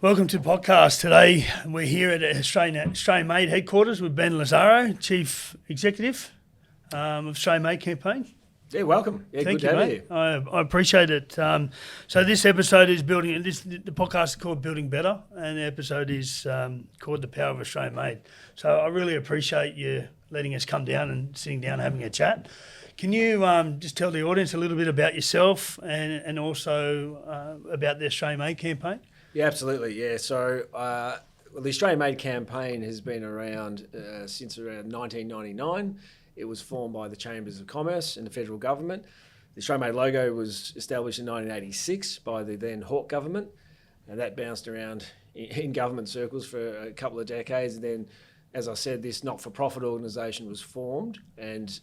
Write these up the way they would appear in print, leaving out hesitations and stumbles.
Welcome to the podcast. Today we're here at Australian Made headquarters with Ben Lazzaro, Chief Executive of Australian Made campaign. Yeah, welcome. Yeah, Thank good you, to have mate. you. I appreciate it. So this episode is building. The podcast is called Building Better, and the episode is called The Power of Australian Made. So I really appreciate you letting us come down and sitting down and having a chat. Can you just tell the audience a little bit about yourself and also about the Australian Made campaign? Yeah, absolutely. Yeah, so the Australian Made campaign has been around since around 1999. It was formed by the Chambers of Commerce and the federal government. The Australian Made logo was established in 1986 by the then Hawke government, and that bounced around in government circles for a couple of decades. And then, as I said, this not-for-profit organisation was formed, and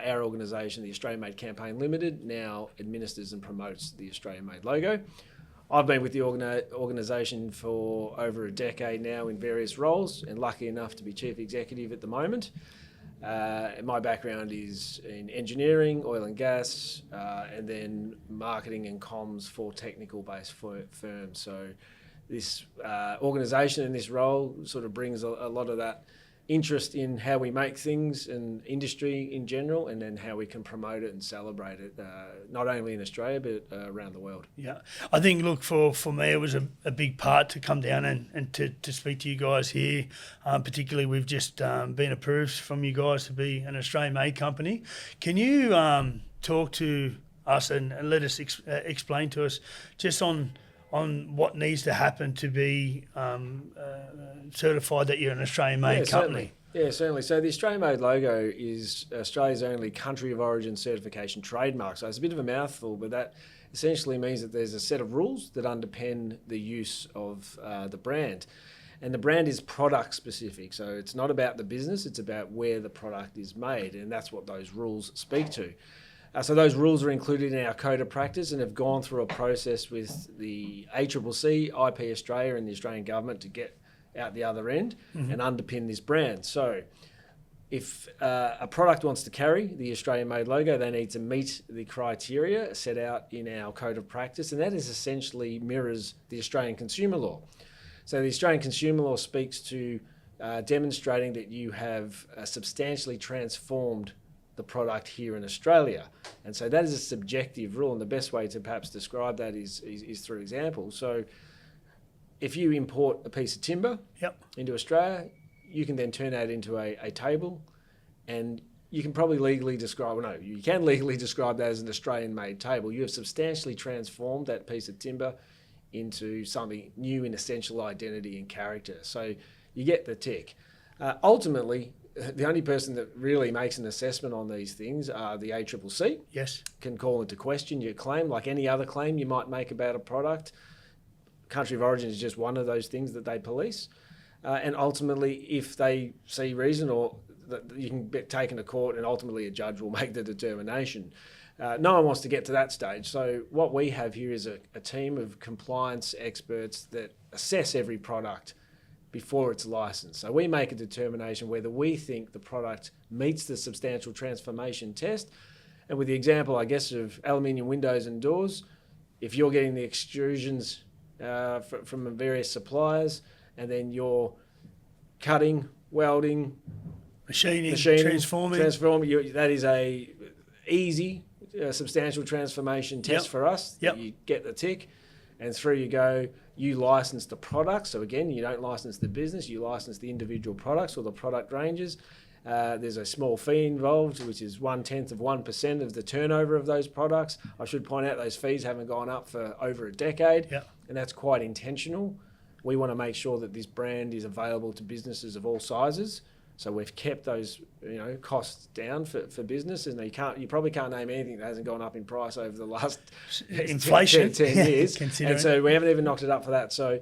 our organisation, the Australian Made Campaign Limited, now administers and promotes the Australian Made logo. I've been with the organisation for over a decade now in various roles, and lucky enough to be Chief Executive at the moment. My background is in engineering, oil and gas, and then marketing and comms for technical-based firms. So this organisation and this role sort of brings a lot of that interest in how we make things and industry in general, and then how we can promote it and celebrate it, not only in Australia but around the world. Yeah, I think, look, for me it was a big part to come down and to speak to you guys here. Particularly, we've just been approved from you guys to be an Australian Made company. Can you talk to us and let us explain to us just on what needs to happen to be certified that you're an Australian Made company? Certainly. So the Australian Made logo is Australia's only country of origin certification trademark. So it's a bit of a mouthful, but that essentially means that there's a set of rules that underpin the use of the brand. And the brand is product specific. So it's not about the business, it's about where the product is made. And that's what those rules speak to. So those rules are included in our code of practice and have gone through a process with the ACCC, IP Australia and the Australian government to get out the other end and underpin this brand. So if a product wants to carry the Australian Made logo, they need to meet the criteria set out in our code of practice, and that is essentially mirrors the Australian consumer law. So the Australian consumer law speaks to demonstrating that you have substantially transformed the product here in Australia. And so that is a subjective rule, and the best way to perhaps describe that is through example. So if you import a piece of timber into Australia, you can then turn that into a table, and you can probably legally describe, well, no, you can legally describe that as an Australian made table. You have substantially transformed that piece of timber into something new in essential identity and character. So you get the tick. Ultimately, the only person that really makes an assessment on these things are the ACCC. Yes. Can call into question your claim, like any other claim you might make about a product. Country of origin is just one of those things that they police. And ultimately, if they see reason, or that you can be taken to court, and ultimately a judge will make the determination. No one wants to get to that stage. So what we have here is a team of compliance experts that assess every product before it's licensed. So we make a determination whether we think the product meets the substantial transformation test. And with the example, I guess, of aluminium windows and doors, if you're getting the extrusions from various suppliers, and then you're cutting, welding, machining, transforming, that is a easy substantial transformation test for us. You get the tick, and through you go. You license the product. So again, you don't license the business, you license the individual products or the product ranges. There's a small fee involved, which is 0.1% of the turnover of those products. I should point out those fees haven't gone up for over a decade, and that's quite intentional. We want to make sure that this brand is available to businesses of all sizes. So we've kept those, costs down for business, and you probably can't name anything that hasn't gone up in price over the last inflation 10 years. And so we haven't even knocked it up for that. So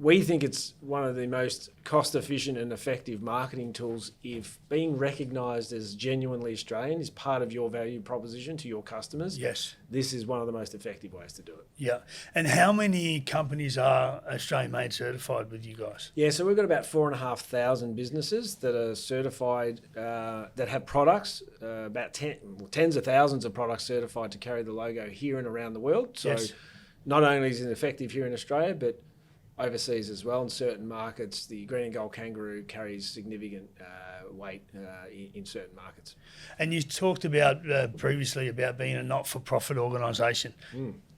we think it's one of the most cost-efficient and effective marketing tools if being recognised as genuinely Australian is part of your value proposition to your customers. Yes. This is one of the most effective ways to do it. Yeah. And how many companies are Australian Made certified with you guys? Yeah, so we've got about 4,500 businesses that are certified, that have products, about tens of thousands of products certified to carry the logo here and around the world. So not only is it effective here in Australia, but overseas as well. In certain markets, the green and gold kangaroo carries significant weight in certain markets. And you talked about previously about being a not-for-profit organisation.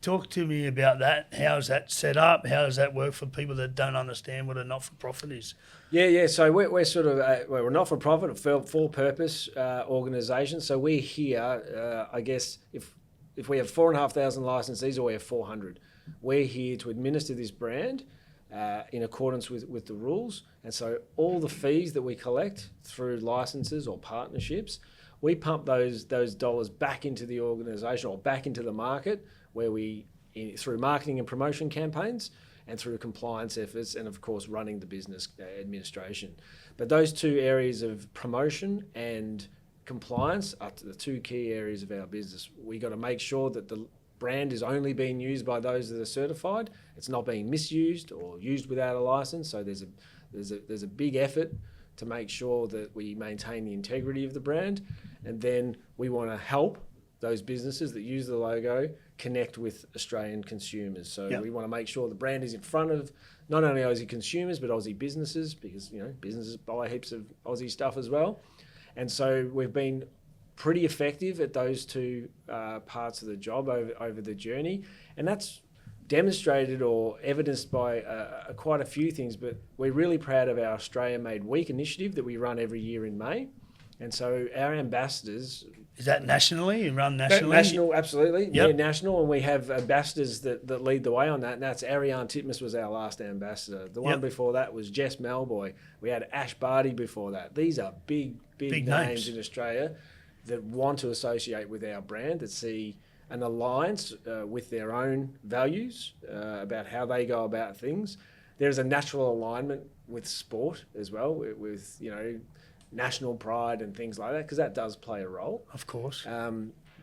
Talk to me about that. How is that set up? How does that work for people that don't understand what a not-for-profit is? Yeah. So we're sort of we're a not-for-profit, a for-purpose organisation. So we're here, I guess, if we have 4,500 licensees or we have 400, we're here to administer this brand in accordance with the rules. And so all the fees that we collect through licenses or partnerships, we pump those dollars back into the organisation or back into the market, where we, through marketing and promotion campaigns and through compliance efforts, and of course running the business administration. But those two areas of promotion and compliance are the two key areas of our business. We got to make sure that the brand is only being used by those that are certified. It's not being misused or used without a license. So there's a big effort to make sure that we maintain the integrity of the brand, and then we want to help those businesses that use the logo connect with Australian consumers. So we want to make sure the brand is in front of not only Aussie consumers but Aussie businesses, because businesses buy heaps of Aussie stuff as well. And so we've been pretty effective at those two parts of the job over the journey, and that's demonstrated or evidenced by quite a few things. But we're really proud of our Australia Made Week initiative that we run every year in May. And so our ambassadors... Is that nationally? You run nationally? National, absolutely. Yep. Yeah, national. And we have ambassadors that lead the way on that. And that's Ariane Titmus was our last ambassador. The one before that was Jess Malboy. We had Ash Barty before that. These are big names in Australia that want to associate with our brand, that see an alliance with their own values about how they go about things. There's a natural alignment with sport as well, with national pride and things like that, because that does play a role. Of course.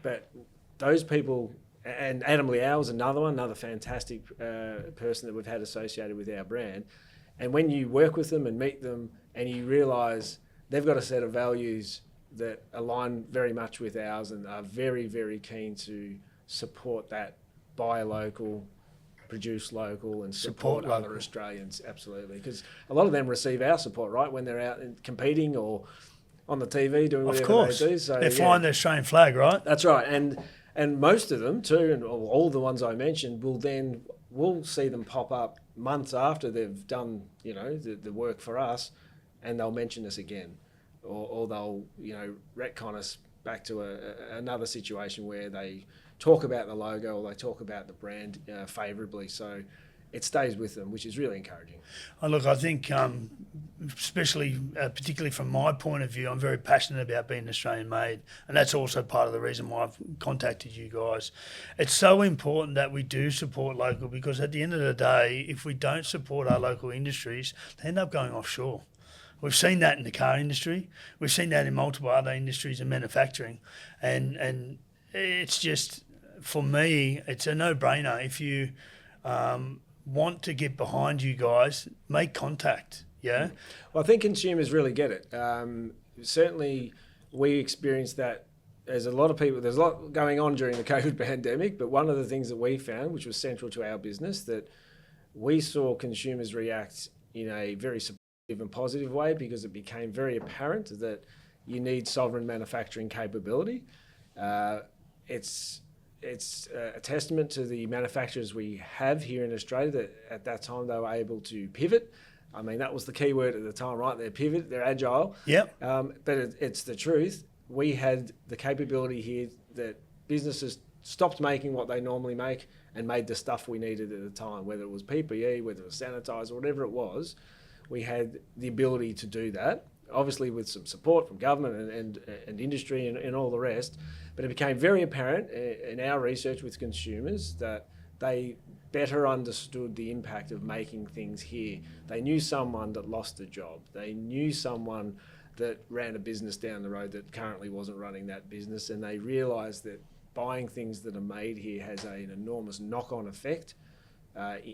But those people, and Adam Liao is another fantastic person that we've had associated with our brand. And when you work with them and meet them and you realise they've got a set of values that align very much with ours and are very, very keen to support that, buy local, produce local, and support other Australians, absolutely. Because a lot of them receive our support, right, when they're out and competing or on the TV doing whatever they do. So they're flying the Australian flag, right? That's right. And most of them too, and all the ones I mentioned, we'll see them pop up months after they've done the work for us, and they'll mention us again, or they'll retcon us back to another situation where they talk about the logo or they talk about the brand favourably. So it stays with them, which is really encouraging. Oh, look, I think particularly from my point of view, I'm very passionate about being Australian made, and that's also part of the reason why I've contacted you guys. It's so important that we do support local, because at the end of the day, if we don't support our local industries, they end up going offshore. We've seen that in the car industry. We've seen that in multiple other industries in manufacturing, and it's just, for me, it's a no-brainer. If you want to get behind you guys, make contact. Yeah. Well, I think consumers really get it. Certainly, we experienced that. There's a lot going on during the COVID pandemic, but one of the things that we found, which was central to our business, that we saw consumers react in a very supportive and positive way, because it became very apparent that you need sovereign manufacturing capability. It's a testament to the manufacturers we have here in Australia that at that time they were able to pivot. I mean, that was the key word at the time, right? They're pivot, they're agile. Yep. But it's the truth. We had the capability here that businesses stopped making what they normally make and made the stuff we needed at the time, whether it was PPE, whether it was sanitizer, whatever it was. We had the ability to do that, obviously with some support from government and industry and all the rest. But it became very apparent in our research with consumers that they better understood the impact of making things here. They knew someone that lost a job. They knew someone that ran a business down the road that currently wasn't running that business, and they realised that buying things that are made here has an enormous knock-on effect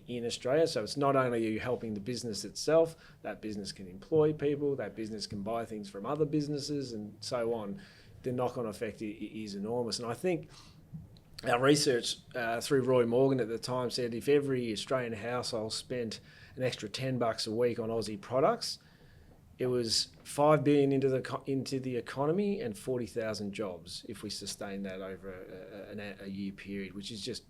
in Australia. So it's not only are you helping the business itself, that business can employ people, that business can buy things from other businesses and so on. The knock-on effect is enormous. And I think our research through Roy Morgan at the time said if every Australian household spent an extra $10 a week on Aussie products, it was $5 billion into the economy and 40,000 jobs if we sustain that over a year period, which is just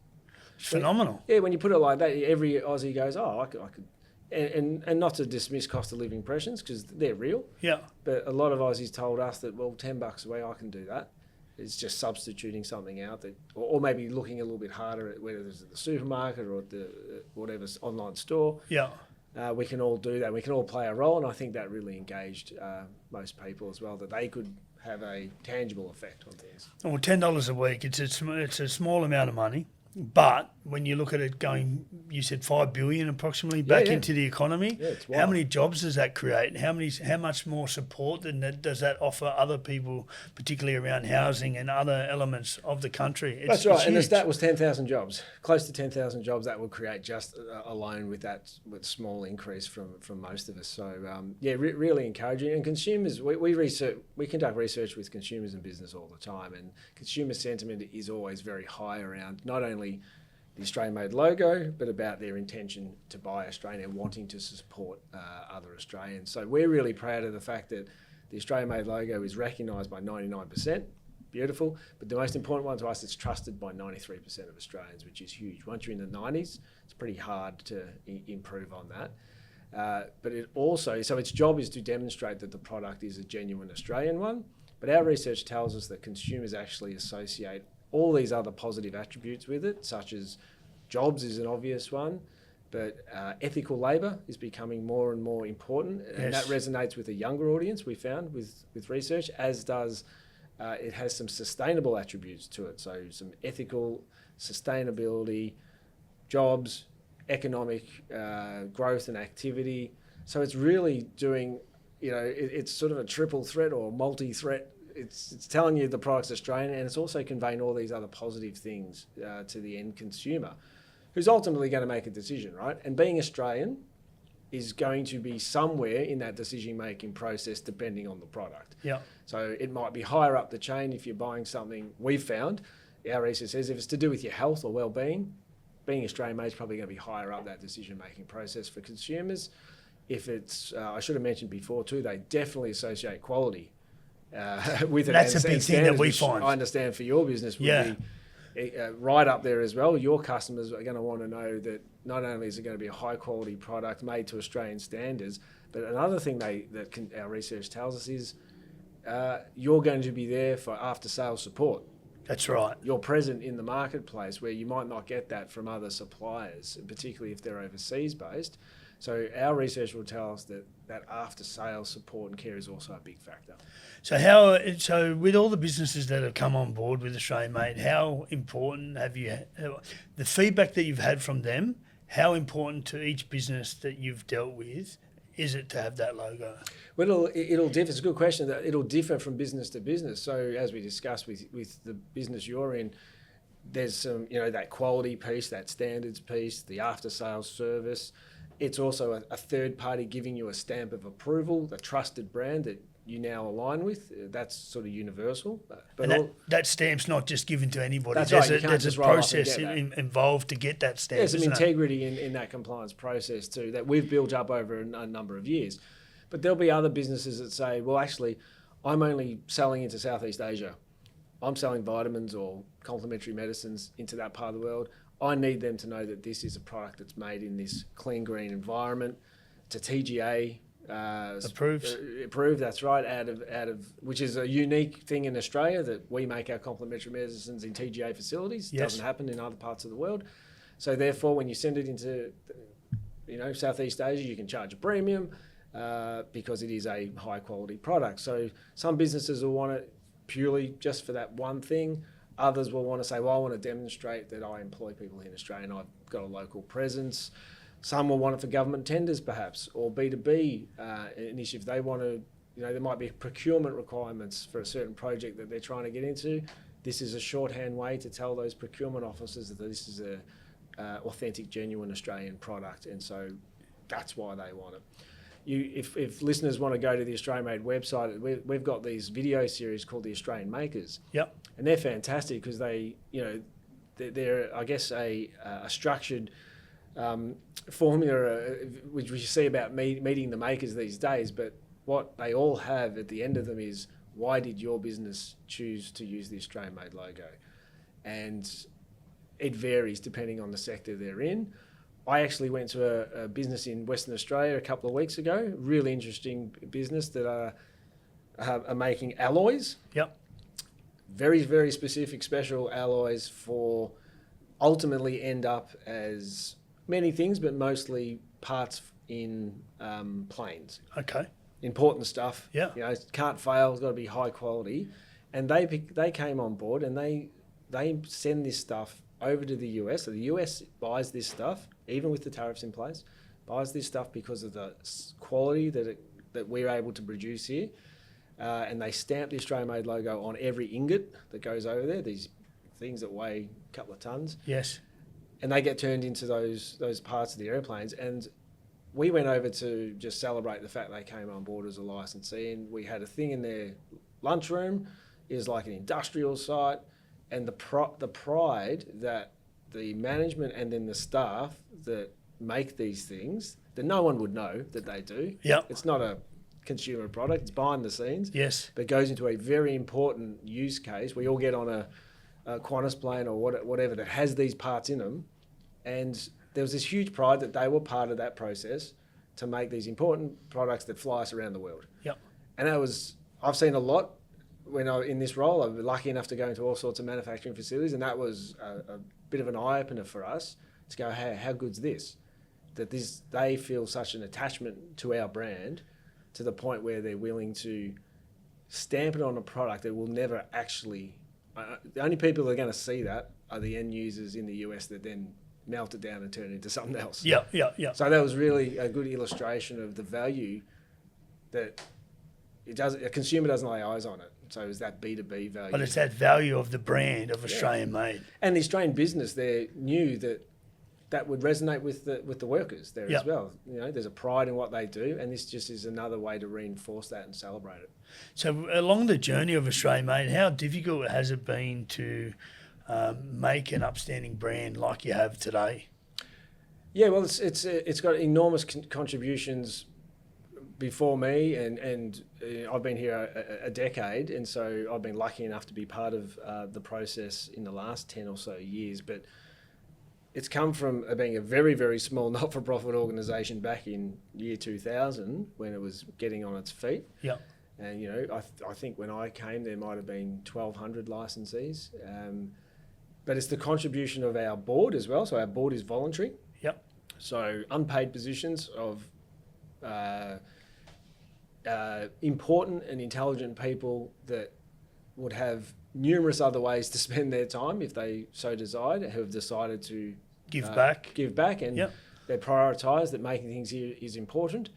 phenomenal. Yeah, when you put it like that, every Aussie goes, "Oh, I could," and not to dismiss cost of living pressures because they're real. Yeah. But a lot of Aussies told us that, well, $10 a week, I can do that. It's just substituting something out that, or maybe looking a little bit harder at whether it's at the supermarket or at the whatever online store. Yeah. We can all do that. We can all play a role, and I think that really engaged most people as well, that they could have a tangible effect on things. Well, $10 a week, it's a small amount of money, but when you look at it going, you said $5 billion approximately back into the economy. Yeah, it's wild. How many jobs does that create? How much more support does that offer other people, particularly around housing and other elements of the country? That's right, and the stat was 10,000 jobs, close to 10,000 jobs that would create just alone with that small increase from most of us. So really encouraging. And consumers, we conduct research with consumers and business all the time, and consumer sentiment is always very high around not only the Australian-made logo, but about their intention to buy Australian and wanting to support other Australians. So we're really proud of the fact that the Australian-made logo is recognised by 99%. Beautiful. But the most important one to us, it's trusted by 93% of Australians, which is huge. Once you're in the 90s, it's pretty hard to improve on that. But it also, so its job is to demonstrate that the product is a genuine Australian one. But our research tells us that consumers actually associate all these other positive attributes with it, such as jobs is an obvious one, but ethical labour is becoming more and more important, and that resonates with a younger audience, we found with research, as does it has some sustainable attributes to it, so some ethical, sustainability, jobs, economic growth and activity. So it's really doing, it's sort of a triple threat or multi-threat. It's telling you the product's Australian, and it's also conveying all these other positive things to the end consumer, who's ultimately going to make a decision, right? And being Australian is going to be somewhere in that decision-making process depending on the product. Yeah. So it might be higher up the chain if you're buying something. We've found, our research says, if it's to do with your health or well-being, being Australian-made is probably going to be higher up that decision-making process for consumers. If it's, I should have mentioned before too, they definitely associate quality with it. That's a big thing that we find. I understand for your business would be right up there as well. Your customers are going to want to know that not only is it going to be a high quality product made to Australian standards, but another thing our research tells us is you're going to be there for after sales support. That's right. You're present in the marketplace where you might not get that from other suppliers, particularly if they're overseas based. So our research will tell us that after sales support and care is also a big factor. So with all the businesses that have come on board with Australian Made, how important have you the feedback that you've had from them? How important to each business that you've dealt with is it to have that logo? Well, it'll differ. It's a good question. That it'll differ from business to business. So as we discussed with the business you're in, there's some that quality piece, that standards piece, the after sales service. It's also a third party giving you a stamp of approval, the trusted brand that you now align with. That's sort of universal. But that stamp's not just given to anybody. That's there's right. There's a process involved to get that stamp. There's some integrity in that compliance process too that we've built up over a number of years. But there'll be other businesses that say, well, actually, I'm only selling into Southeast Asia. I'm selling vitamins or complementary medicines into that part of the world. I need them to know that this is a product that's made in this clean, green environment. It's a TGA approved. That's right. Out of which is a unique thing in Australia that we make our complementary medicines in TGA facilities. It doesn't happen in other parts of the world. So therefore, when you send it into Southeast Asia, you can charge a premium because it is a high quality product. So some businesses will want it purely just for that one thing. Others will want to say, well, I want to demonstrate that I employ people in Australia and I've got a local presence. Some will want it for government tenders, perhaps, or B2B initiatives. They want to, there might be procurement requirements for a certain project that they're trying to get into. This is a shorthand way to tell those procurement officers that this is a authentic, genuine Australian product, and so that's why they want it. If listeners want to go to the Australian Made website, we've got these video series called the Australian Makers. Yep. And they're fantastic because they, they're I guess, a structured formula, which we see about meeting the makers these days. But what they all have at the end of them is, why did your business choose to use the Australian-made logo? And it varies depending on the sector they're in. I actually went to a business in Western Australia a couple of weeks ago, really interesting business that are making alloys. Yep. Very, very specific, special alloys for ultimately end up as many things, but mostly parts in planes. Okay. Important stuff. Yeah. You know, it can't fail. It's got to be high quality. And they came on board, and they send this stuff over to the US. So the US buys this stuff, even with the tariffs in place, buys this stuff because of the quality that we're able to produce here. And they stamp the Australian-made logo on every ingot that goes over there, these things that weigh a couple of tons. Yes. And they get turned into those parts of the airplanes. And we went over to just celebrate the fact they came on board as a licensee, and we had a thing in their lunchroom. It was like an industrial site, and the pride that the management and then the staff that make these things, that no one would know that they do. Yep. It's not a consumer product, it's behind the scenes. Yes. But goes into a very important use case. We all get on a Qantas plane or whatever that has these parts in them, and there was this huge pride that they were part of that process to make these important products that fly us around the world. Yep. And I've seen a lot when I was in this role. I've been lucky enough to go into all sorts of manufacturing facilities, and that was a bit of an eye-opener for us to go, hey, how good's this? That they feel such an attachment to our brand to the point where they're willing to stamp it on a product that will never actually... the only people that are going to see that are the end users in the US that then melt it down and turn it into something else. Yeah. So that was really a good illustration of the value that a consumer doesn't lay eyes on it. So it's that B2B value. But it's that value of the brand of Australian made. And the Australian business there knew that would resonate with the workers there as well. You know, there's a pride in what they do, and this just is another way to reinforce that and celebrate it. So along the journey of Australian made, how difficult has it been to make an upstanding brand like you have today? Yeah, well, it's got enormous contributions before me, and I've been here a decade, and so I've been lucky enough to be part of the process in the last 10 or so years. But it's come from being a very, very small not-for-profit organisation back in year 2000 when it was getting on its feet. Yeah. And, you know, I think when I came, there might have been 1,200 licensees. But it's the contribution of our board as well. So our board is voluntary. Yep. So unpaid positions of important and intelligent people that would have numerous other ways to spend their time if they so desired, who have decided to give back, and they prioritise that making things here is important.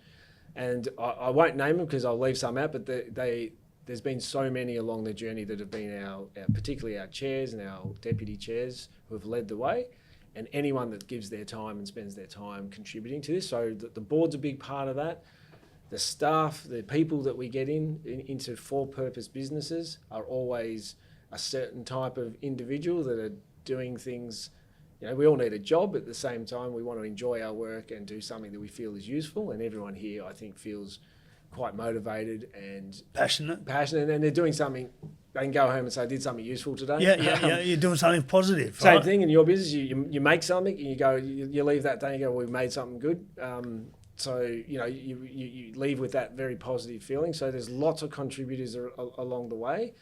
And I won't name them because I'll leave some out, but there's been so many along the journey that have been particularly our chairs and our deputy chairs who have led the way, and anyone that gives their time and spends their time contributing to this. So the board's a big part of that. The staff, the people that we get into for-purpose businesses are always a certain type of individual that are doing things. You know, we all need a job, but at the same time, we want to enjoy our work and do something that we feel is useful. And everyone here, I think, feels quite motivated and passionate, and they're doing something. They can go home and say, "I did something useful today." Yeah. You're doing something positive. Same thing in your business. You make something, and you leave that day and you go, "We made something good." So you know, you leave with that very positive feeling. So there's lots of contributors along the way.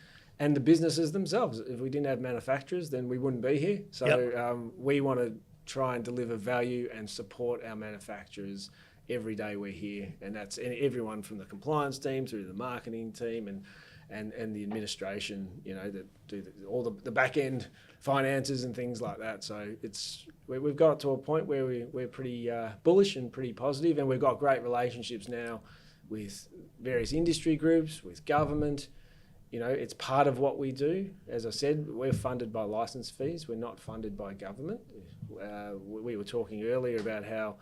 And the businesses themselves. If we didn't have manufacturers, then we wouldn't be here. So we want to try and deliver value and support our manufacturers every day we're here. And that's everyone from the compliance team through the marketing team and the administration, you know, that do all the back end finances and things like that. So we've got to a point where we're pretty bullish and pretty positive, and we've got great relationships now with various industry groups, with government. You know, it's part of what we do. As I said, we're funded by licence fees. We're not funded by government. We were talking earlier about how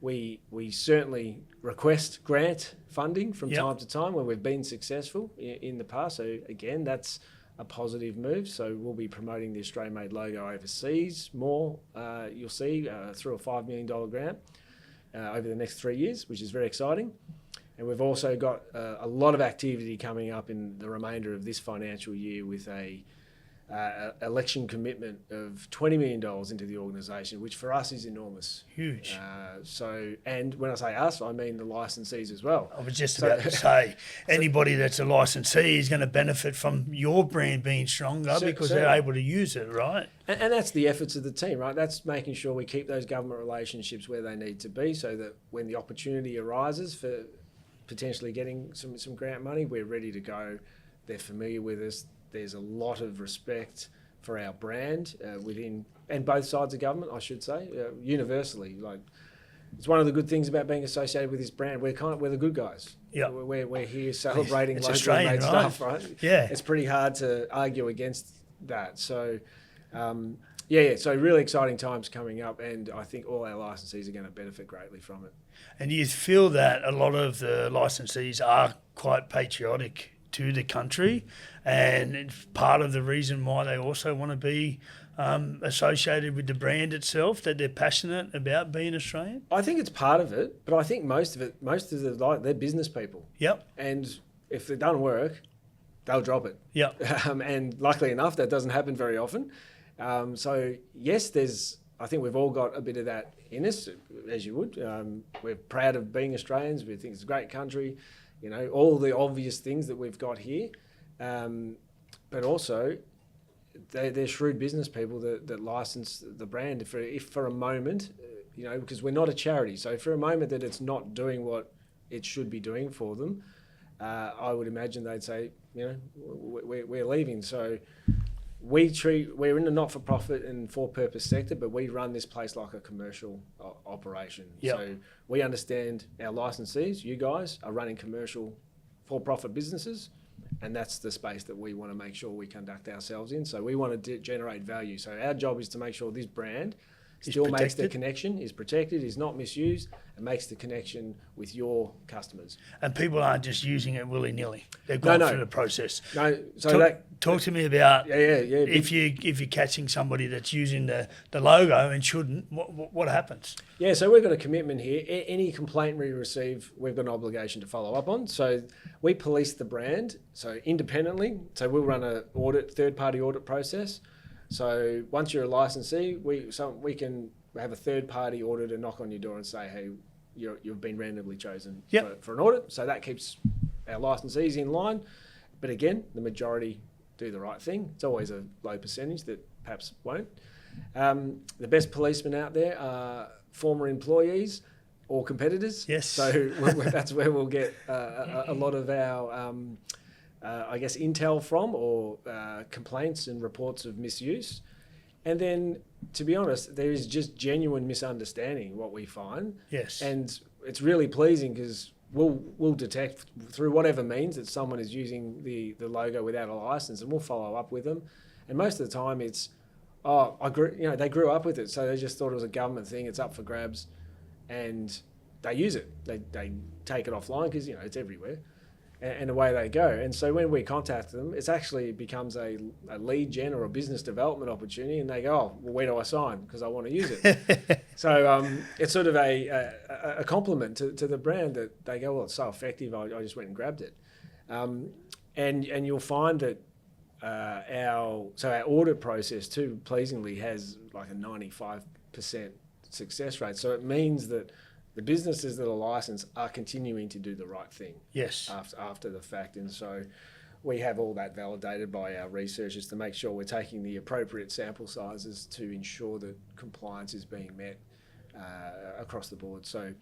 we certainly request grant funding from time to time when we've been successful in the past. So again, that's a positive move. So we'll be promoting the Australian-made logo overseas more. You'll see through a $5 million grant over the next 3 years, which is very exciting. And we've also got a lot of activity coming up in the remainder of this financial year with a election commitment of $20 million into the organisation, which for us is enormous. Huge. And when I say us, I mean the licensees as well. I was just about to say, anybody that's a licensee is going to benefit from your brand being stronger because they're able to use it, right? And that's the efforts of the team, right? That's making sure we keep those government relationships where they need to be, so that when the opportunity arises for potentially getting some grant money, we're ready to go. They're familiar with us. There's a lot of respect for our brand within, and both sides of government, I should say, universally. Like, it's one of the good things about being associated with this brand. We're the good guys. Yeah, we're here celebrating locally made stuff, right? Yeah, it's pretty hard to argue against that. So, so really exciting times coming up, and I think all our licensees are going to benefit greatly from it. And you feel that a lot of the licensees are quite patriotic to the country, and it's part of the reason why they also want to be associated with the brand itself, that they're passionate about being Australian? I think it's part of it, but I think most of they're business people. Yep. And if it doesn't work, they'll drop it. Yep. And luckily enough, that doesn't happen very often. So yes, I think we've all got a bit of that in us, as you would. We're proud of being Australians. We think it's a great country. You know, all the obvious things that we've got here. But also, they're shrewd business people that license the brand if for a moment, because we're not a charity. So for a moment that it's not doing what it should be doing for them, I would imagine they'd say, we're leaving. So we're in a not-for-profit and for-purpose sector, but we run this place like a commercial operation. Yep. So we understand our licensees, you guys, are running commercial for-profit businesses, and that's the space that we want to make sure we conduct ourselves in. So we want to generate value. So our job is to make sure this brand still makes the connection, is protected, is not misused, and makes the connection with your customers. And people aren't just using it willy-nilly. They've gone through the process. No, so talk to me about if you're catching somebody that's using the logo and shouldn't, what happens? Yeah, so we've got a commitment here. Any complaint we receive, we've got an obligation to follow up on. So we police the brand, so independently. So we'll run a third-party audit process. So once you're a licensee, we can have a third-party auditor knock on your door and say, hey, you've been randomly chosen for an audit. So that keeps our licensees in line. But again, the majority do the right thing. It's always a low percentage that perhaps won't. The best policemen out there are former employees or competitors. Yes. So that's where we'll get a lot of our intel from, or complaints and reports of misuse. And then, to be honest, there is just genuine misunderstanding, what we find. Yes. And it's really pleasing because we'll detect through whatever means that someone is using the logo without a license, and we'll follow up with them. And most of the time it's, they grew up with it, so they just thought it was a government thing, it's up for grabs, and they use it. They take it offline because, it's everywhere. And away they go. And so when we contact them, it becomes a lead gen or a business development opportunity, and they go, oh, well, where do I sign? Because I want to use it. So it's sort of a compliment to the brand that they go, well, it's so effective, I just went and grabbed it. And you'll find that our audit process too, pleasingly, has like a 95% success rate. So it means that the businesses that are licensed are continuing to do the right thing. Yes. After the fact. And so we have all that validated by our researchers to make sure we're taking the appropriate sample sizes to ensure that compliance is being met across the board. So,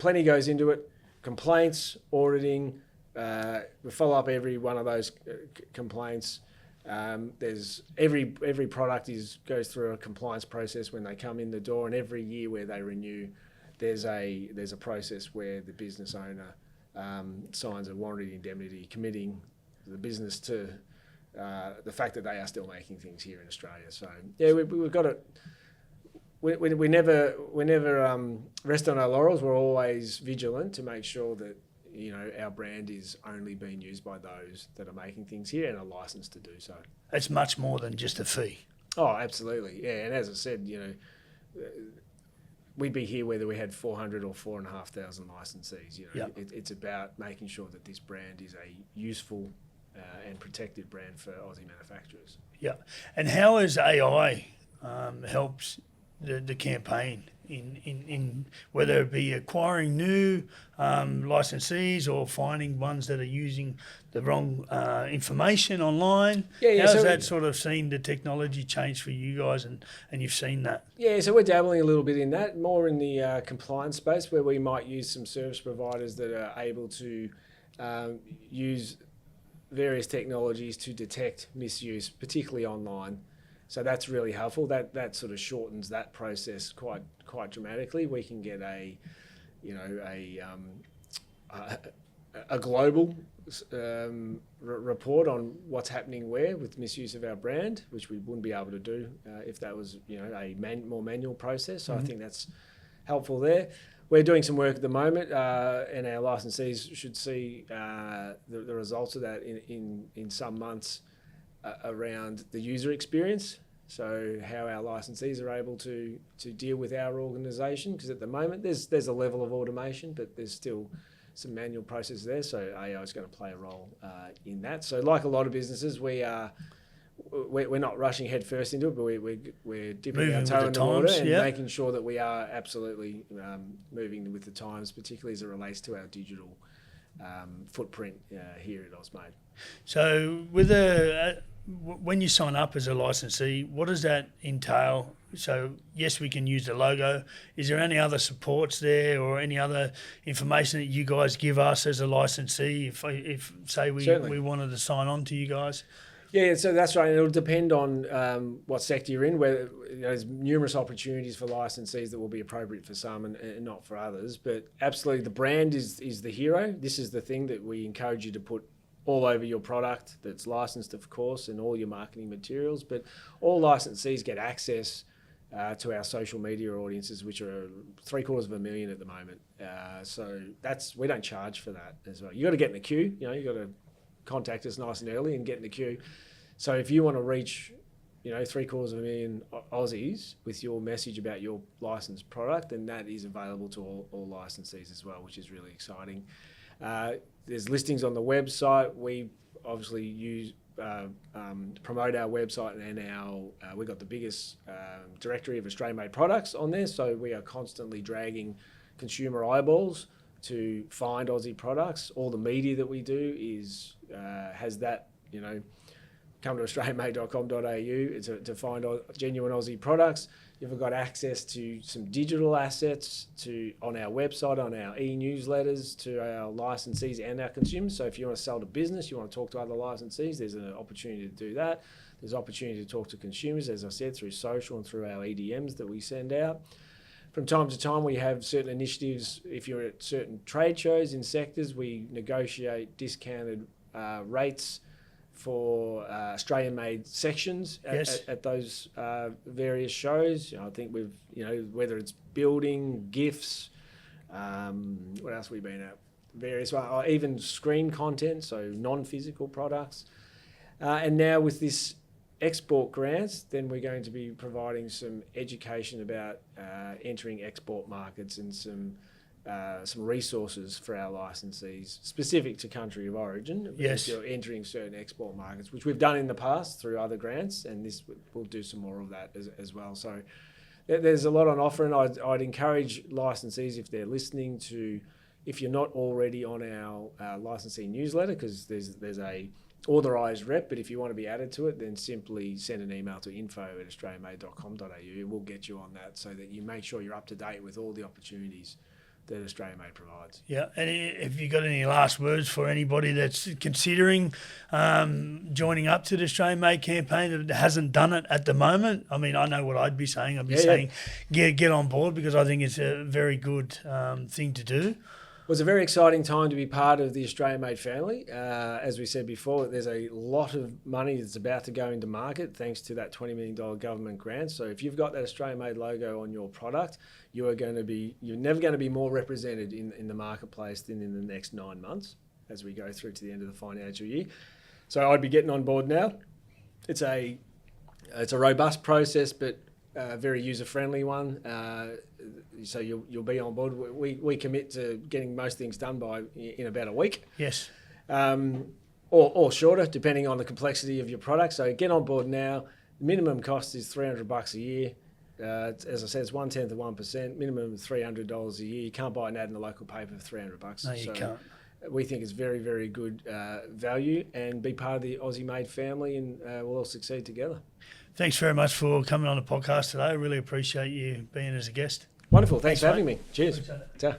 plenty goes into it. Complaints, auditing, we follow up every one of those complaints. There's every product goes through a compliance process when they come in the door, and every year where they renew, there's a process where the business owner signs a warranty indemnity, committing the business to the fact that they are still making things here in Australia. So we've got it. We never rest on our laurels. We're always vigilant to make sure that our brand is only being used by those that are making things here and are licensed to do so. It's much more than just a fee. Oh, absolutely, yeah. And as I said, we'd be here whether we had 400 or 4,500 licensees. It's about making sure that this brand is a useful and protected brand for Aussie manufacturers. Yeah, and how has AI helps the campaign in whether it be acquiring new licensees or finding ones that are using the wrong information online? How's that sort of seen the technology change for you guys, and you've seen that? Yeah, so we're dabbling a little bit in that, more in the compliance space, where we might use some service providers that are able to use various technologies to detect misuse, particularly online. So that's really helpful. That sort of shortens that process quite dramatically. We can get a global report on what's happening where with misuse of our brand, which we wouldn't be able to do if that was a more manual process. So I think that's helpful there. We're doing some work at the moment, and our licensees should see the results of that in some months around the user experience. So how our licensees are able to deal with our organisation, because at the moment there's a level of automation, but there's still some manual processes there. So AI is going to play a role in that. So like a lot of businesses, we're not rushing head first into it, but we're dipping our toe in the water and making sure that we are absolutely moving with the times, particularly as it relates to our digital footprint here at Ozmade. So when you sign up as a licensee, what does that entail? So yes, we can use the logo. Is there any other supports there or any other information that you guys give us as a licensee if say we wanted to sign on to you guys? Yeah, so that's right. It'll depend on what sector you're in. Where there's numerous opportunities for licensees that will be appropriate for some and not for others. But absolutely, the brand is the hero. This is the thing that we encourage you to put all over your product that's licensed, of course, and all your marketing materials. But all licensees get access to our social media audiences, which are 750,000 at the moment. So we don't charge for that as well. You got to get in the queue. You got to contact us nice and early and get in the queue. So if you want to reach 750,000 Aussies with your message about your licensed product, then that is available to all licensees as well, which is really exciting. There's listings on the website. We obviously promote our website, and we've got the biggest directory of Australian-made products on there. So we are constantly dragging consumer eyeballs to find Aussie products. All the media that we do has that, come to australianmade.com.au to find genuine Aussie products. You've got access to some digital assets on our website, on our e-newsletters, to our licensees and our consumers. So if you want to sell to business, you want to talk to other licensees, there's an opportunity to do that. There's opportunity to talk to consumers, as I said, through social and through our EDMs that we send out. From time to time, we have certain initiatives. If you're at certain trade shows in sectors, we negotiate discounted rates for Australian-made sections at those various shows. I think we've, whether it's building, gifts, what else have we been at? Various, even screen content, so non-physical products. And now with this export grants, then we're going to be providing some education about entering export markets and some resources for our licensees specific to country of origin. Yes. If you're entering certain export markets, which we've done in the past through other grants, and we'll do some more of that as well. So there's a lot on offer, and I'd encourage licensees, if they're listening, if you're not already on our licensee newsletter, because there's a authorised rep, but if you want to be added to it, then simply send an email to info@australianmade.com.au. We'll get you on that so that you make sure you're up to date with all the opportunities that Australian Made provides. Yeah, and have you got any last words for anybody that's considering joining up to the Australian Made campaign that hasn't done it at the moment? I mean, I know what I'd be saying. I'd be saying get on board, because I think it's a very good thing to do. It was a very exciting time to be part of the Australian-made family. As we said before, there's a lot of money that's about to go into market thanks to that $20 million government grant. So if you've got that Australian-made logo on your product, you're never going to be more represented in the marketplace than in the next 9 months as we go through to the end of the financial year. So I'd be getting on board now. It's a robust process, but a very user-friendly one. So you'll be on board. We commit to getting most things done in about a week. Yes. Or shorter, depending on the complexity of your product. So get on board now. The minimum cost is $300 a year. As I said, it's 1/10 of 1%. Minimum $300 a year. You can't buy an ad in the local paper for $300. No, you can't. We think it's very, very good value, and be part of the Aussie-made family, and we'll all succeed together. Thanks very much for coming on the podcast today. I really appreciate you being as a guest. Wonderful. Thanks for having me. Cheers. Appreciate it. Ta.